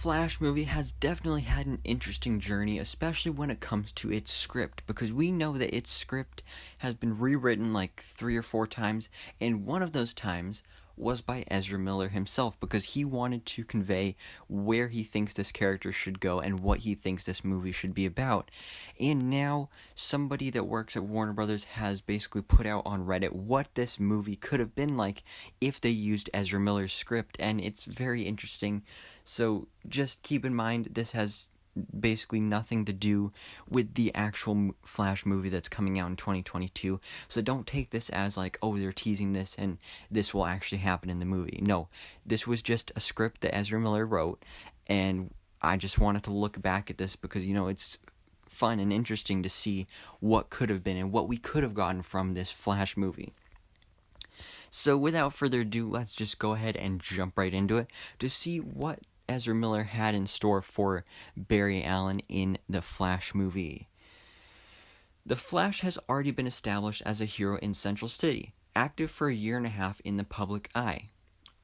Flash movie has definitely had an interesting journey, especially when it comes to its script, because we know that its script has been rewritten like 3 or 4 times, and one of those times was by Ezra Miller himself, because he wanted to convey where he thinks this character should go and what he thinks this movie should be about. And now somebody that works at Warner Brothers has basically put out on Reddit what this movie could have been like if they used Ezra Miller's script, and it's very interesting. So just keep in mind, this has basically nothing to do with the actual Flash movie that's coming out in 2022. So don't take this as like, oh, they're teasing this and this will actually happen in the movie. No, this was just a script that Ezra Miller wrote, and I just wanted to look back at this because, it's fun and interesting to see what could have been and what we could have gotten from this Flash movie. So without further ado, let's just go ahead and jump right into it to see what Ezra Miller had in store for Barry Allen in the Flash movie. The Flash has already been established as a hero in Central City, active for a year and a half in the public eye.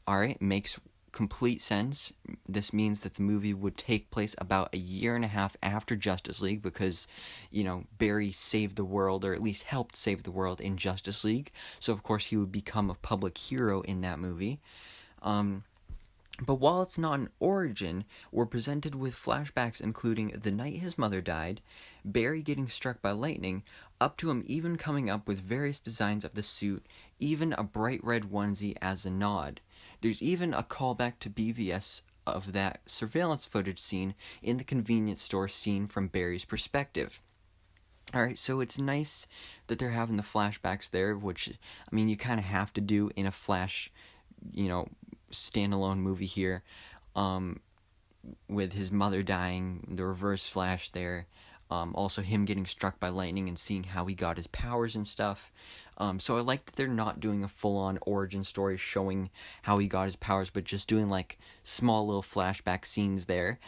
Alright, makes complete sense. This means that the movie would take place about a year and a half after Justice League because, Barry saved the world, or at least helped save the world in Justice League. So, of course, he would become a public hero in that movie. But while it's not an origin, we're presented with flashbacks including the night his mother died, Barry getting struck by lightning, up to him even coming up with various designs of the suit, even a bright red onesie as a nod. There's even a callback to BVS of that surveillance footage scene in the convenience store scene from Barry's perspective. Alright, so it's nice that they're having the flashbacks there, which, you kind of have to do in a Flash, standalone movie here, with his mother dying, the reverse Flash there, also him getting struck by lightning and seeing how he got his powers and stuff. So I like that they're not doing a full-on origin story showing how he got his powers, but just doing like small little flashback scenes there,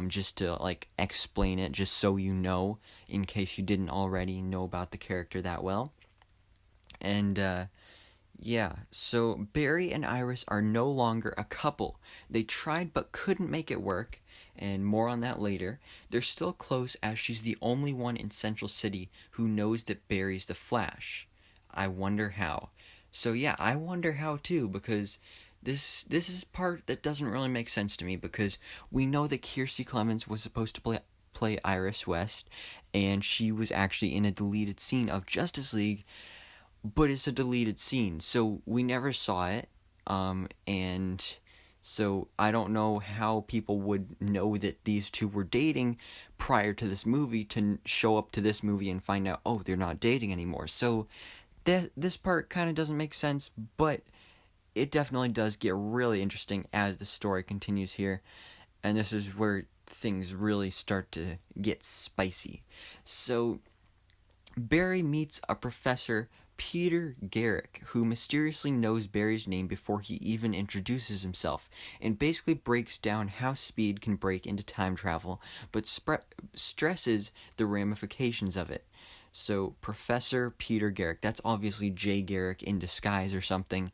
just to like explain it, just so in case you didn't already know about the character that well. And yeah, so Barry and Iris are no longer a couple. They tried but couldn't make it work, and more on that later. They're still close as she's the only one in Central City who knows that Barry's the Flash. I wonder how. So yeah, I wonder how too, because this is part that doesn't really make sense to me, because we know that Kiersey Clemons was supposed to play Iris West, and she was actually in a deleted scene of Justice League, but it's a deleted scene, so we never saw it, and so I don't know how people would know that these two were dating prior to this movie to show up to this movie and find out, oh, they're not dating anymore. So this part kind of doesn't make sense, but it definitely does get really interesting as the story continues here, and this is where things really start to get spicy. So Barry meets a professor, Peter Garrick, who mysteriously knows Barry's name before he even introduces himself, and basically breaks down how speed can break into time travel, but stresses the ramifications of it. So, Professor Peter Garrick, that's obviously Jay Garrick in disguise or something.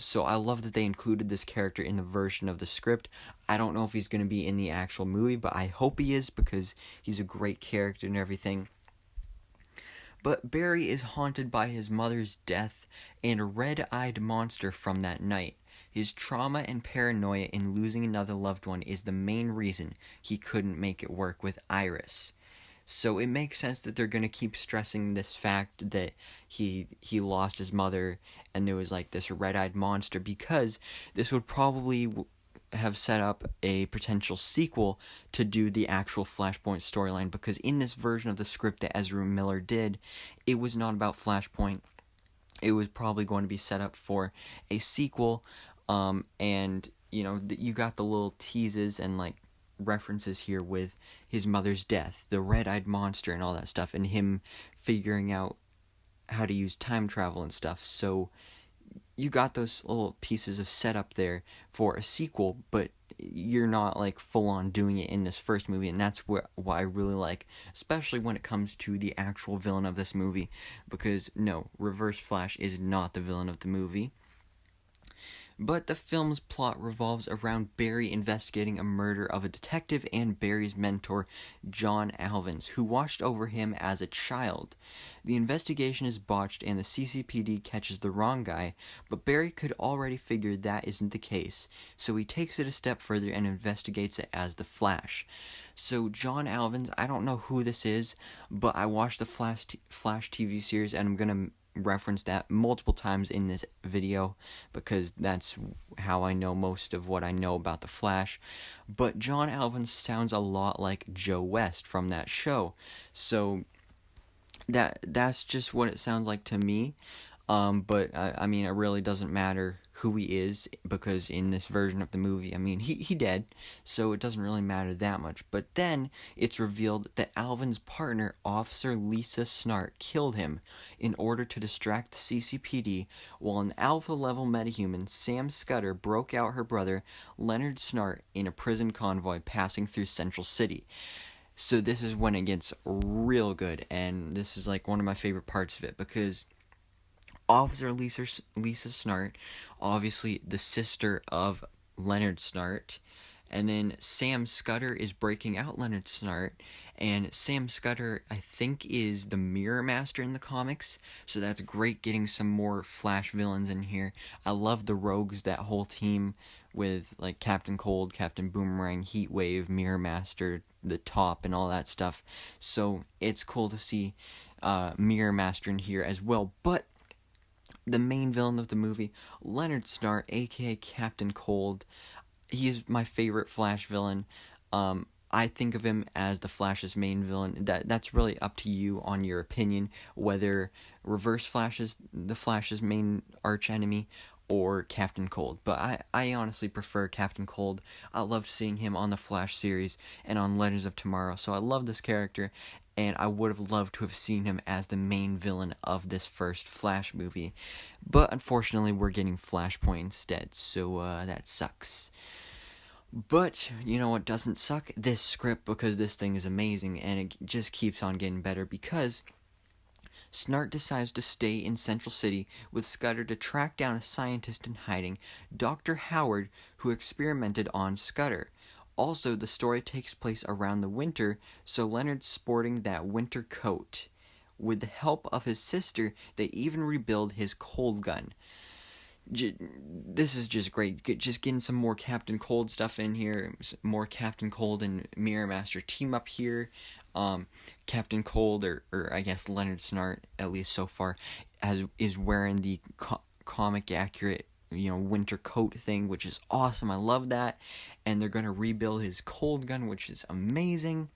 So I love that they included this character in the version of the script. I don't know if he's going to be in the actual movie, but I hope he is, because he's a great character and everything. But Barry is haunted by his mother's death and a red-eyed monster from that night. His trauma and paranoia in losing another loved one is the main reason he couldn't make it work with Iris. So it makes sense that they're going to keep stressing this fact that he lost his mother and there was like this red-eyed monster, because this would probably have set up a potential sequel to do the actual Flashpoint storyline, because in this version of the script that Ezra Miller did, it was not about Flashpoint. It was probably going to be set up for a sequel, and you got the little teases and like references here with his mother's death, the red-eyed monster and all that stuff, and him figuring out how to use time travel and stuff. So you got those little pieces of setup there for a sequel, but you're not like full on doing it in this first movie, and that's what I really like, especially when it comes to the actual villain of this movie, because no, Reverse Flash is not the villain of the movie. But the film's plot revolves around Barry investigating a murder of a detective and Barry's mentor, John Alvins, who watched over him as a child. The investigation is botched and the CCPD catches the wrong guy, but Barry could already figure that isn't the case, so he takes it a step further and investigates it as the Flash. So John Alvins, I don't know who this is, but I watched the Flash TV series, and I'm gonna reference that multiple times in this video because that's how I know most of what I know about the Flash. But John Alvins sounds a lot like Joe West from that show, so that's just what it sounds like to me. But I mean, it really doesn't matter who he is, because in this version of the movie, I mean, he dead, so it doesn't really matter that much. But then it's revealed that Alvin's partner, Officer Lisa Snart, killed him in order to distract the CCPD, while an alpha-level metahuman, Sam Scudder, broke out her brother, Leonard Snart, in a prison convoy passing through Central City. So this is when it gets real good, and this is like one of my favorite parts of it, because Officer Lisa Snart, obviously the sister of Leonard Snart, and then Sam Scudder is breaking out Leonard Snart, and Sam Scudder, I think, is the Mirror Master in the comics, so that's great getting some more Flash villains in here. I love the Rogues, that whole team with like Captain Cold, Captain Boomerang, Heatwave, Mirror Master, the Top, and all that stuff, so it's cool to see Mirror Master in here as well. But the main villain of the movie, Leonard Snart, aka Captain Cold, he is my favorite Flash villain. I think of him as the Flash's main villain. That's really up to you on your opinion, whether Reverse Flash is the Flash's main archenemy or Captain Cold. But I honestly prefer Captain Cold. I loved seeing him on the Flash series and on Legends of Tomorrow, so I love this character, and I would have loved to have seen him as the main villain of this first Flash movie. But unfortunately, we're getting Flashpoint instead, so that sucks. But you know what doesn't suck? This script, because this thing is amazing, and it just keeps on getting better, because Snart decides to stay in Central City with Scudder to track down a scientist in hiding, Dr. Howard, who experimented on Scudder. Also, the story takes place around the winter, so Leonard's sporting that winter coat. With the help of his sister, they even rebuild his cold gun. This is just great. Just getting some more Captain Cold stuff in here. More Captain Cold and Mirror Master team up here. Captain Cold, or I guess Leonard Snart, at least so far, is wearing the comic accurate, winter coat thing, which is awesome. I love that. And they're going to rebuild his cold gun, which is amazing.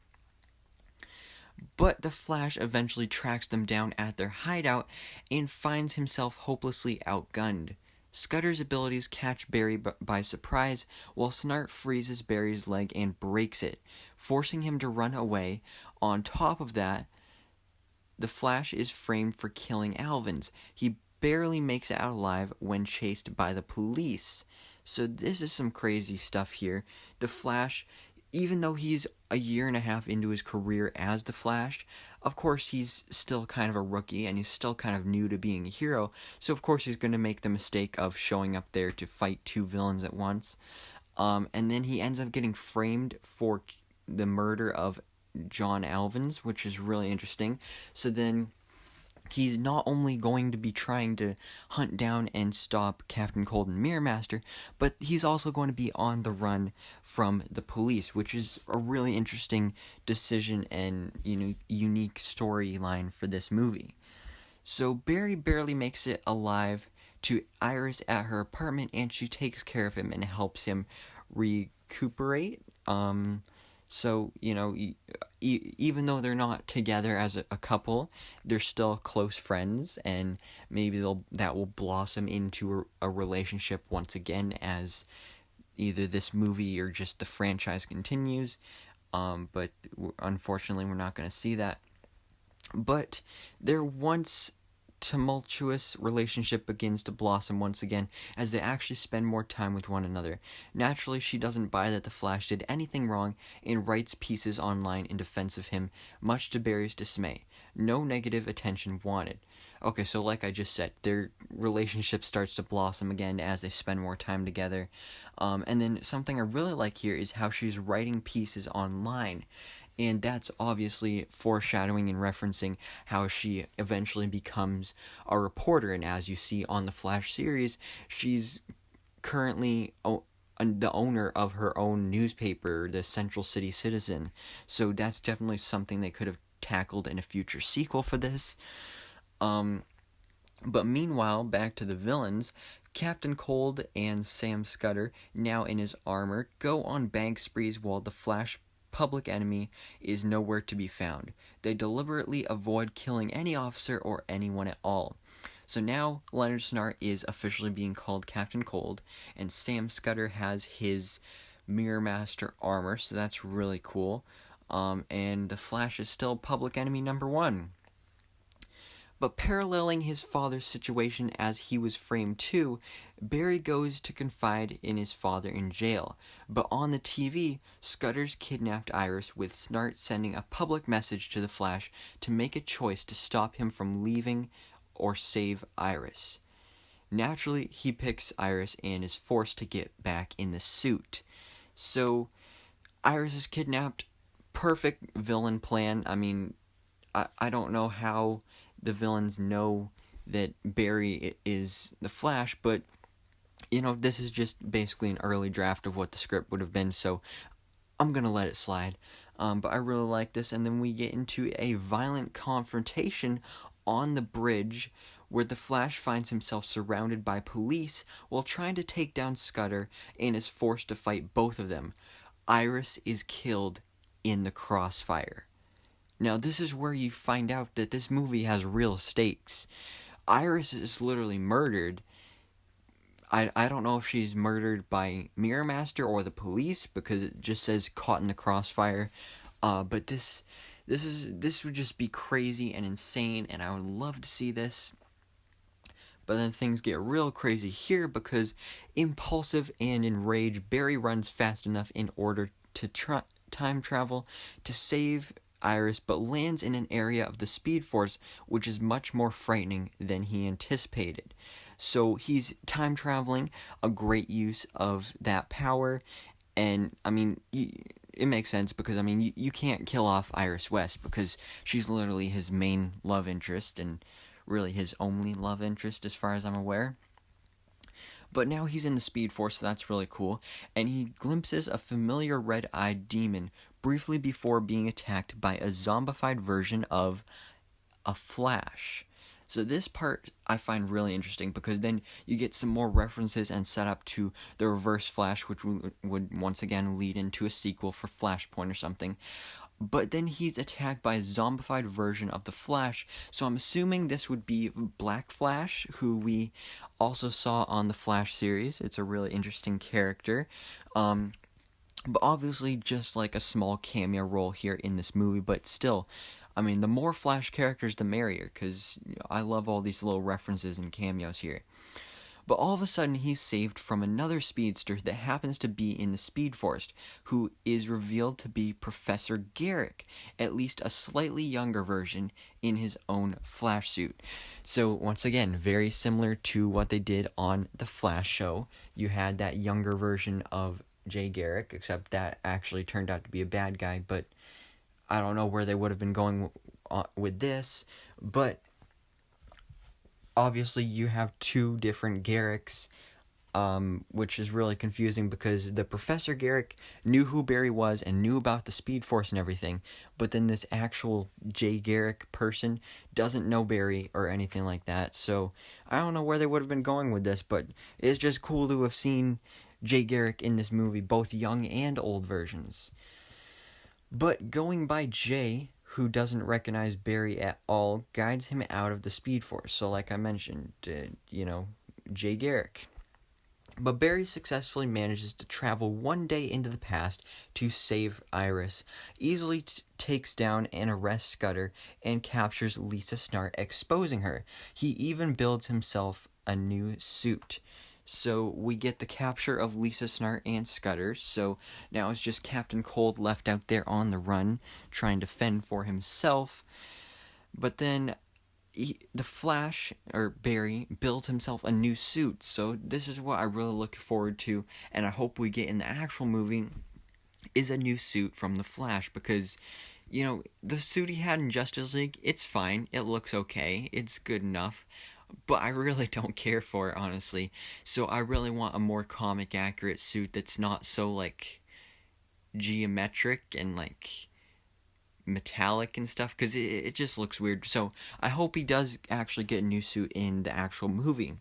But the Flash eventually tracks them down at their hideout and finds himself hopelessly outgunned. Scudder's abilities catch Barry by surprise, while Snart freezes Barry's leg and breaks it, forcing him to run away. On top of that, the Flash is framed for killing Alvins. He barely makes it out alive when chased by the police. So this is some crazy stuff here. The Flash, even though he's a year and a half into his career as the Flash, of course he's still kind of a rookie, and he's still kind of new to being a hero, so of course he's going to make the mistake of showing up there to fight two villains at once. And then he ends up getting framed for the murder of John Alvins, which is really interesting. So then he's not only going to be trying to hunt down and stop Captain Cold and Mirror Master, but he's also going to be on the run from the police, which is a really interesting decision and unique storyline for this movie. So Barry barely makes it alive to Iris at her apartment, and she takes care of him and helps him recuperate. So, even though they're not together as a couple, they're still close friends, and maybe that will blossom into a relationship once again as either this movie or just the franchise continues. But unfortunately, we're not going to see that. But their once tumultuous relationship begins to blossom once again as they actually spend more time with one another. Naturally, she doesn't buy that the Flash did anything wrong and writes pieces online in defense of him, much to Barry's dismay. No negative attention wanted. Okay, so like I just said, their relationship starts to blossom again as they spend more time together. And then something I really like here is how she's writing pieces online. And that's obviously foreshadowing and referencing how she eventually becomes a reporter. And as you see on the Flash series, she's currently the owner of her own newspaper, the Central City Citizen. So that's definitely something they could have tackled in a future sequel for this. But meanwhile, back to the villains, Captain Cold and Sam Scudder, now in his armor, go on bank sprees while the Flash public enemy is nowhere to be found. They deliberately avoid killing any officer or anyone at all. So now Leonard Snart is officially being called Captain Cold, and Sam Scudder has his Mirror Master armor, so that's really cool. And the Flash is still public enemy number one. But paralleling his father's situation as he was framed too, Barry goes to confide in his father in jail. But on the TV, Scudder's kidnapped Iris, with Snart sending a public message to the Flash to make a choice to stop him from leaving or save Iris. Naturally, he picks Iris and is forced to get back in the suit. So, Iris is kidnapped. Perfect villain plan. I mean, I don't know how the villains know that Barry is the Flash, but, you know, this is just basically an early draft of what the script would have been, so I'm gonna let it slide. But I really like this, and then we get into a violent confrontation on the bridge where the Flash finds himself surrounded by police while trying to take down Scudder and is forced to fight both of them. Iris is killed in the crossfire. Now, this is where you find out that this movie has real stakes. Iris is literally murdered. I don't know if she's murdered by Mirror Master or the police, because it just says caught in the crossfire. But this would just be crazy and insane, and I would love to see this. But then things get real crazy here, because impulsive and enraged, Barry runs fast enough in order to time travel to save Iris, but lands in an area of the Speed Force which is much more frightening than he anticipated. So he's time traveling, a great use of that power, and I mean, it makes sense, because I mean, you can't kill off Iris West, because she's literally his main love interest, and really his only love interest as far as I'm aware. But now he's in the Speed Force, so that's really cool, and he glimpses a familiar red-eyed demon briefly before being attacked by a zombified version of a Flash. So this part I find really interesting, because then you get some more references and setup to the Reverse Flash, which would once again lead into a sequel for Flashpoint or something. But then he's attacked by a zombified version of the Flash, so I'm assuming this would be Black Flash, who we also saw on the Flash series. It's a really interesting character. But obviously just like a small cameo role here in this movie, but still, I mean, the more Flash characters, the merrier, because I love all these little references and cameos here. But all of a sudden, he's saved from another speedster that happens to be in the Speed Force, who is revealed to be Professor Garrick, at least a slightly younger version in his own Flash suit. So once again, very similar to what they did on the Flash show. You had that younger version of Jay Garrick, except that actually turned out to be a bad guy, but I don't know where they would have been going with this, but obviously you have two different Garricks, which is really confusing, because the Professor Garrick knew who Barry was and knew about the Speed Force and everything, but then this actual Jay Garrick person doesn't know Barry or anything like that, so I don't know where they would have been going with this, but it's just cool to have seen Jay Garrick in this movie, both young and old versions. But going by Jay, who doesn't recognize Barry at all, guides him out of the Speed Force. So like I mentioned, Jay Garrick. But Barry successfully manages to travel one day into the past to save Iris, easily takes down and arrests Scudder, and captures Lisa Snart, exposing her. He even builds himself a new suit. So we get the capture of Lisa Snart and Scudder, so now it's just Captain Cold left out there on the run, trying to fend for himself. But then the Flash, or Barry, built himself a new suit. So this is what I really look forward to, and I hope we get in the actual movie, is a new suit from the Flash, because, the suit he had in Justice League, it's fine, it looks okay, it's good enough, but I really don't care for it, honestly. So I really want a more comic accurate suit that's not so, like, geometric and, like, metallic and stuff, because it just looks weird. So I hope he does actually get a new suit in the actual movie.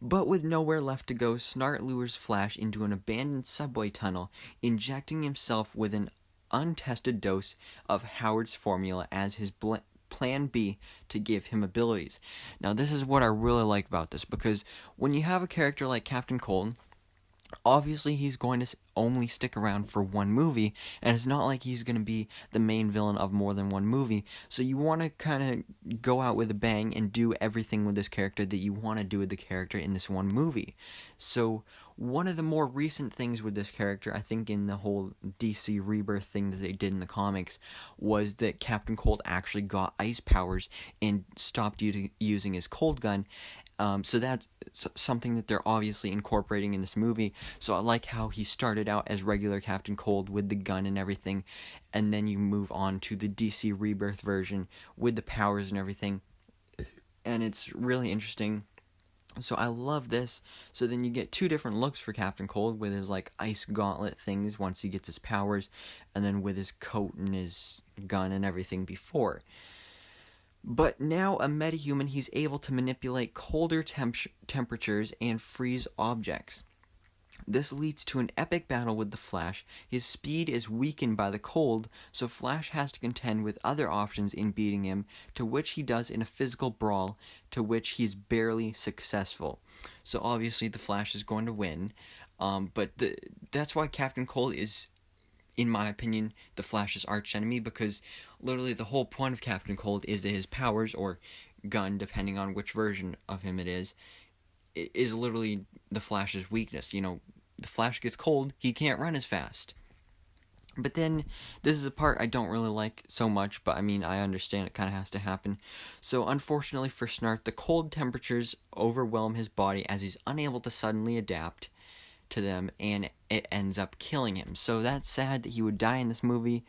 But with nowhere left to go, Snart lures Flash into an abandoned subway tunnel, injecting himself with an untested dose of Howard's formula as his plan B to give him abilities. Now, this is what I really like about this, because when you have a character like Captain Cold, obviously he's going to only stick around for one movie, and it's not like he's going to be the main villain of more than one movie. So you want to kind of go out with a bang and do everything with this character that you want to do with the character in this one movie. So one of the more recent things with this character, I think in the whole DC Rebirth thing that they did in the comics, was that Captain Cold actually got ice powers and stopped using his cold gun. So that's something that they're obviously incorporating in this movie. So I like how he started out as regular Captain Cold with the gun and everything, and then you move on to the DC Rebirth version with the powers and everything. And it's really interesting. So I love this. So then you get two different looks for Captain Cold, with his like ice gauntlet things once he gets his powers, and then with his coat and his gun and everything before. But now a metahuman, he's able to manipulate colder temperatures and freeze objects. This leads to an epic battle with the Flash. His speed is weakened by the cold, so Flash has to contend with other options in beating him, to which he does in a physical brawl, to which he's barely successful. So obviously the Flash is going to win, but that's why Captain Cold is, in my opinion, the Flash's archenemy, because literally the whole point of Captain Cold is that his powers, or gun, depending on which version of him it is literally the Flash's weakness. The Flash gets cold, he can't run as fast. But then, this is a part I don't really like so much, but I mean, I understand it kind of has to happen. So, unfortunately for Snart, the cold temperatures overwhelm his body as he's unable to suddenly adapt to them, and it ends up killing him. So that's sad that he would die in this movie,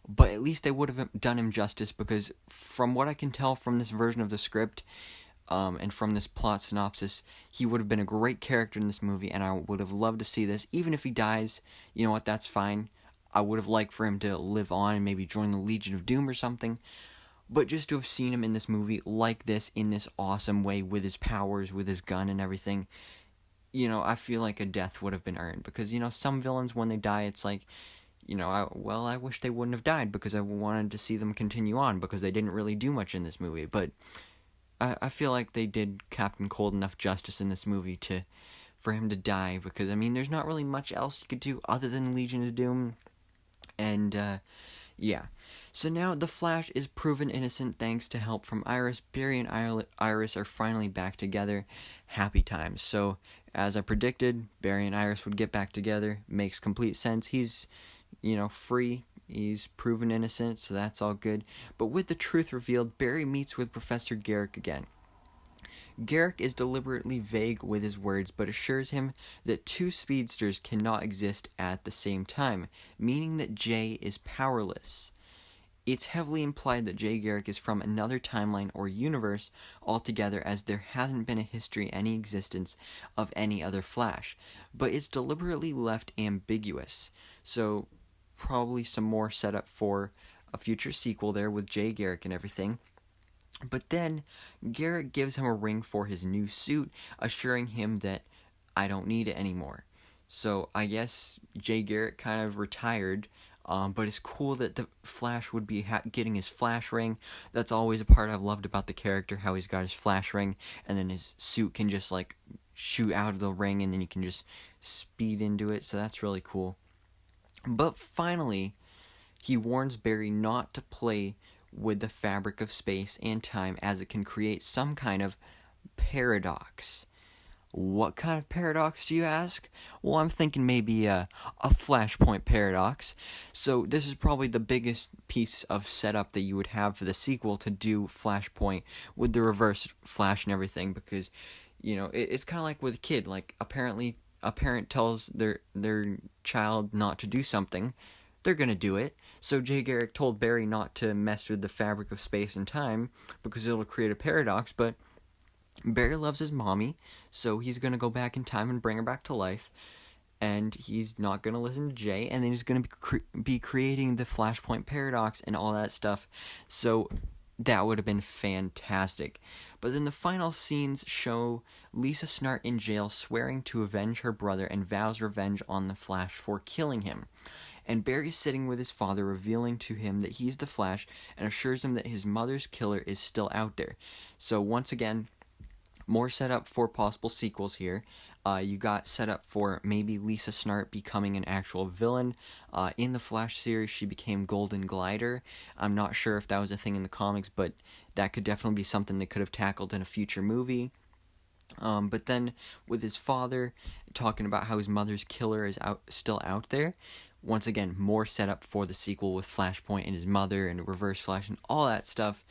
but at least they would have done him justice, because from what I can tell from this version of the script, and from this plot synopsis, he would have been a great character in this movie, and I would have loved to see this. Even if he dies, you know what, that's fine. I would have liked for him to live on and maybe join the Legion of Doom or something. But just to have seen him in this movie like this, in this awesome way, with his powers, with his gun and everything, I feel like a death would have been earned. Because, some villains, when they die, it's like, I wish they wouldn't have died, because I wanted to see them continue on, because they didn't really do much in this movie. But I feel like they did Captain Cold enough justice in this movie for him to die, because, there's not really much else you could do other than Legion of Doom. And, yeah. So now the Flash is proven innocent thanks to help from Iris. Barry and Iris are finally back together. Happy times. So, as I predicted, Barry and Iris would get back together. Makes complete sense. He's, free. He's proven innocent, so that's all good. But with the truth revealed, Barry meets with Professor Garrick again. Garrick is deliberately vague with his words, but assures him that two speedsters cannot exist at the same time, meaning that Jay is powerless. It's heavily implied that Jay Garrick is from another timeline or universe altogether, as there hasn't been a history, any existence of any other Flash, but it's deliberately left ambiguous. So probably some more setup for a future sequel there with Jay Garrick and everything. But then Garrick gives him a ring for his new suit, assuring him that I don't need it anymore. So I guess Jay Garrick kind of retired, but it's cool that the Flash would be getting his Flash ring. That's always a part I've loved about the character, how he's got his Flash ring, and then his suit can just like shoot out of the ring, and then you can just speed into it, so that's really cool. But finally, he warns Barry not to play with the fabric of space and time, as it can create some kind of paradox. What kind of paradox, do you ask? Well, I'm thinking maybe a Flashpoint paradox. So this is probably the biggest piece of setup that you would have for the sequel to do Flashpoint with the reverse Flash and everything, because, it's kind of like with a kid. Like, apparently a parent tells their child not to do something, they're going to do it. So Jay Garrick told Barry not to mess with the fabric of space and time because it'll create a paradox, but Barry loves his mommy, so he's going to go back in time and bring her back to life, and he's not going to listen to Jay, and then he's going to be creating the Flashpoint paradox and all that stuff. So that would have been fantastic. But then the final scenes show Lisa Snart in jail swearing to avenge her brother and vows revenge on the Flash for killing him. And Barry's sitting with his father, revealing to him that he's the Flash and assures him that his mother's killer is still out there. So once again, more setup for possible sequels here. You got set up for maybe Lisa Snart becoming an actual villain. In the Flash series, she became Golden Glider. I'm not sure if that was a thing in the comics, but that could definitely be something they could have tackled in a future movie. But then with his father talking about how his mother's killer is still out there, once again, more setup for the sequel with Flashpoint and his mother and Reverse Flash and all that stuff.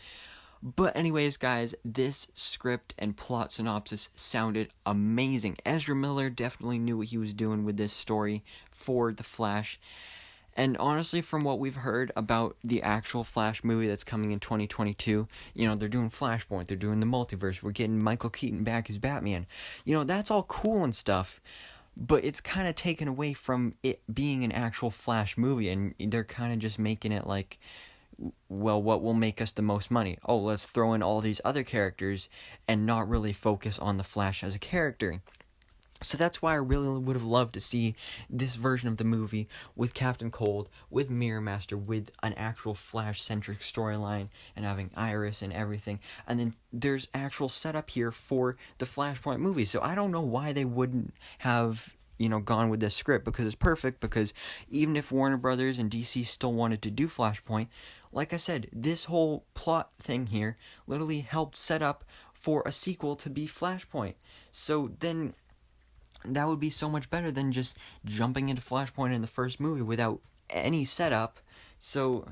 But anyways, guys, this script and plot synopsis sounded amazing. Ezra Miller definitely knew what he was doing with this story for The Flash. And honestly, from what we've heard about the actual Flash movie that's coming in 2022, they're doing Flashpoint, they're doing the multiverse, we're getting Michael Keaton back as Batman. That's all cool and stuff, but it's kind of taken away from it being an actual Flash movie, and they're kind of just making it like, well, what will make us the most money? Oh, let's throw in all these other characters and not really focus on the Flash as a character. So that's why I really would have loved to see this version of the movie with Captain Cold, with Mirror Master, with an actual Flash-centric storyline, and having Iris and everything. And then there's actual setup here for the Flashpoint movie. So I don't know why they wouldn't have, gone with this script, because it's perfect, because even if Warner Brothers and DC still wanted to do Flashpoint, like I said, this whole plot thing here literally helped set up for a sequel to be Flashpoint. So then that would be so much better than just jumping into Flashpoint in the first movie without any setup. So,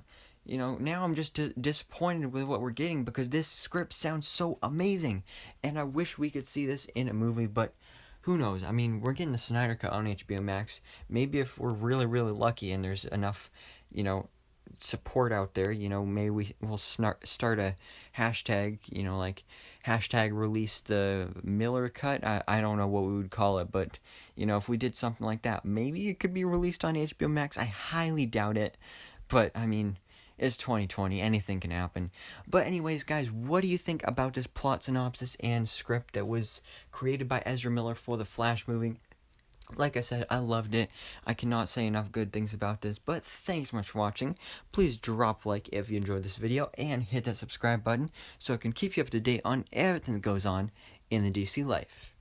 now I'm just disappointed with what we're getting, because this script sounds so amazing, and I wish we could see this in a movie, but who knows? I mean, we're getting the Snyder Cut on HBO Max. Maybe if we're really, really lucky and there's enough, support out there, maybe we'll start a hashtag, like hashtag release the Miller cut. I don't know what we would call it, but if we did something like that, maybe it could be released on HBO Max. I highly doubt it, but I mean, it's 2020, anything can happen. But anyways, guys, what do you think about this plot synopsis and script that was created by Ezra Miller for the Flash movie? Like I said, I loved it. I cannot say enough good things about this, but thanks so much for watching. Please drop a like if you enjoyed this video, and hit that subscribe button so I can keep you up to date on everything that goes on in the DC life.